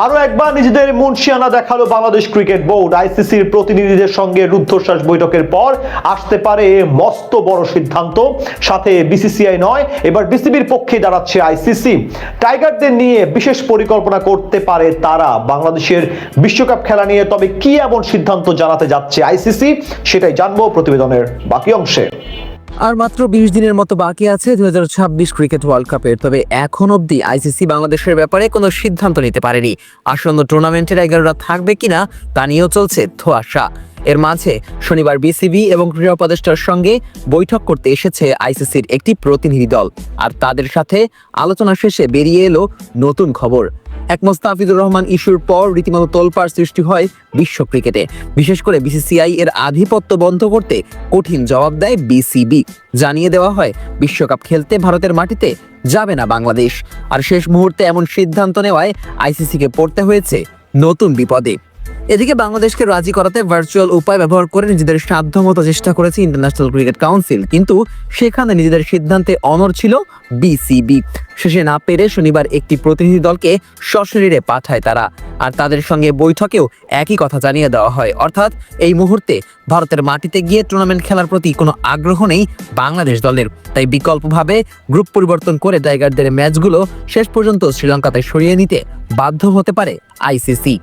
আরো একবার নিজেদের মুনশিয়ানা দেখালো বাংলাদেশ ক্রিকেট বোর্ড। আইসিসির প্রতিনিধিদের সঙ্গে রুদ্ধশ্বাস বৈঠকের পর আসতে পারে মস্ত বড় সিদ্ধান্ত। সাথে বিসিসিআই নয়, এবার বিসিবির পক্ষে দাঁড়াচ্ছে আইসিসি। টাইগারদের নিয়ে বিশেষ পরিকল্পনা করতে পারে তারা বাংলাদেশের বিশ্বকাপ খেলা নিয়ে। তবে কি এমন সিদ্ধান্ত জানাতে যাচ্ছে আইসিসি, সেটাই জানবো প্রতিবেদনের বাকি অংশে। আর মাত্র 20 দিনের মতো বাকি আছে 2026 ক্রিকেট ওয়ার্ল্ড কাপের। তবে এখন অবধি আইসিসি বাংলাদেশের ব্যাপারে কোনো সিদ্ধান্ত নিতে পারেনি। আসন্ন টুর্নামেন্টে টাইগাররা থাকবে কিনা তা নিয়েও চলছে ধোঁয়াশা। এর মাঝে শনিবার বিসিবি এবং ক্রীড়া উপদেষ্টার সঙ্গে বৈঠক করতে এসেছে আইসিসির একটি প্রতিনিধি দল। আর তাদের সাথে আলোচনা শেষে বেরিয়ে এলো নতুন খবর। এক মোস্তাফিজুর রহমান ইস্যুর পর রীতিমতো তোলপাড় সৃষ্টি হয় বিশ্ব ক্রিকেটে। বিশেষ করে বিসিসিআই এর আধিপত্য বন্ধ করতে কঠিন জবাব দেয় বিসিবি। জানিয়ে দেওয়া হয় বিশ্বকাপ খেলতে ভারতের মাটিতে যাবে না বাংলাদেশ। আর শেষ মুহূর্তে এমন সিদ্ধান্ত নেওয়ায় আইসিসিকে পড়তে হয়েছে নতুন বিপদে। এদিকে বাংলাদেশকে রাজি করাতে ভার্চুয়াল উপায় ব্যবহার করে নিজেদের সাধ্যমতো চেষ্টা করেছে ইন্টারন্যাশনাল ক্রিকেট কাউন্সিল, কিন্তু সেখানে নিজেদের সিদ্ধান্তে অনড় ছিল বিসিবি। শেষে না পেরে শনিবার একটি প্রতিনিধি দলকে সশরীরে পাঠায় তারা। আর তাদের সঙ্গে বৈঠকেও একই কথা জানিয়ে দেওয়া হয়, অর্থাৎ এই মুহূর্তে ভারতের মাটিতে গিয়ে টুর্নামেন্ট খেলার প্রতি কোনো আগ্রহ নেই বাংলাদেশ দলের। তাই বিকল্পভাবে গ্রুপ পরিবর্তন করে টাইগারদের ম্যাচগুলো শেষ পর্যন্ত শ্রীলঙ্কাতে সরিয়ে নিতে বাধ্য হতে পারে আইসিসি।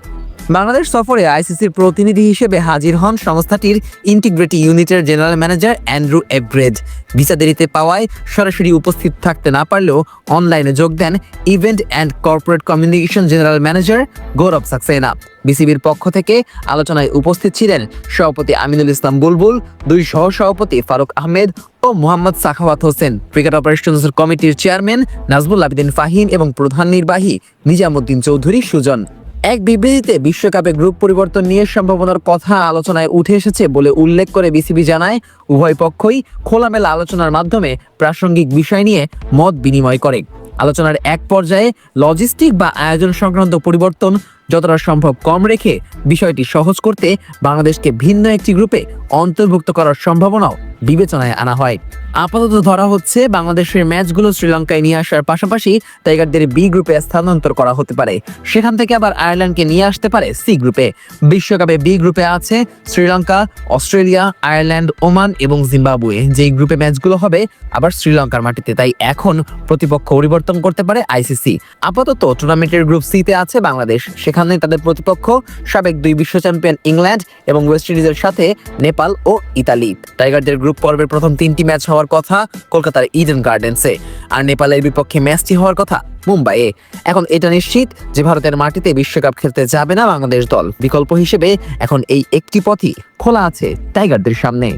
বাংলাদেশ সফরে আইসিসির প্রতিনিধি হিসেবে হাজির হন সংস্থাটির ইন্টিগ্রিটি ইউনিটের জেনারেল ম্যানেজার অ্যান্ড্রু এভরেজ। ভিসা দেরিতে পাওয়ায় সরাসরি উপস্থিত থাকতে না পারলেও অনলাইনে যোগ দেন event and corporate communication general manager Gaurav Saxena. বিসিবির পক্ষ থেকে আলোচনায় উপস্থিত ছিলেন সভাপতি আমিনুল ইসলাম বুলবুল, দুই সহসভাপতি ফারুক আহমেদ ও মোহাম্মদ সাখাওয়াত হোসেন, ক্রিকেট অপারেশনস কমিটির চেয়ারম্যান নাজমুল আবেদিন ফাহিম এবং প্রধান নির্বাহী নিজামুদ্দিন চৌধুরী সুজন। এক বিবৃতিতে বিশ্বকাপে গ্রুপ পরিবর্তন নিয়ে সম্ভাবনার কথা আলোচনায় উঠে এসেছে বলে উল্লেখ করে বিসিবি জানায়, উভয় পক্ষই খোলামেলা আলোচনার মাধ্যমে প্রাসঙ্গিক বিষয় নিয়ে মত বিনিময় করে। আলোচনার এক পর্যায়ে লজিস্টিক বা আয়োজন সংক্রান্ত পরিবর্তন যতটা সম্ভব কম রেখে বিষয়টি সহজ করতে বাংলাদেশকে ভিন্ন একটি গ্রুপে অন্তর্ভুক্ত করার সম্ভাবনাও বিবেচনায় আনা হয়। আপাতত ধরা হচ্ছে বাংলাদেশের ম্যাচগুলো শ্রীলঙ্কায় নিয়ে আসার পাশাপাশি টাইগারদের বি গ্রুপে স্থানান্তর করা হতে পারে। সেখান থেকে আবার আয়ারল্যান্ডকে নিয়ে আসতে পারে সি গ্রুপে। বিশ্বকাপে বি গ্রুপে আছে শ্রীলঙ্কা, অস্ট্রেলিয়া, আয়ারল্যান্ড, ওমান এবং জিম্বাবুয়ে। যেই গ্রুপে ম্যাচগুলো হবে আবার শ্রীলঙ্কার মাটিতে। তাই এখন প্রতিপক্ষ পরিবর্তন করতে পারে আইসিসি। আপাতত টুর্নামেন্টের গ্রুপ সিতে আছে বাংলাদেশ। সেখানে তাদের প্রতিপক্ষ সাবেক 2 বিশ্ব চ্যাম্পিয়ন ইংল্যান্ড এবং ওয়েস্ট ইন্ডিজের সাথে নেপাল ও ইতালি। টাইগারদের গ্রুপ পর্বের প্রথম 3টি ম্যাচ হওয়ার কথা কলকাতার ইডেন গার্ডেন্সে, আর নেপালের বিপক্ষে ম্যাচটি হওয়ার কথা মুম্বাইয়ে। এখন এটা নিশ্চিত যে ভারতের মাটিতে বিশ্বকাপ খেলতে যাবে না বাংলাদেশ দল। বিকল্প হিসেবে এখন এই একটি পথই খোলা আছে টাইগারদের সামনে।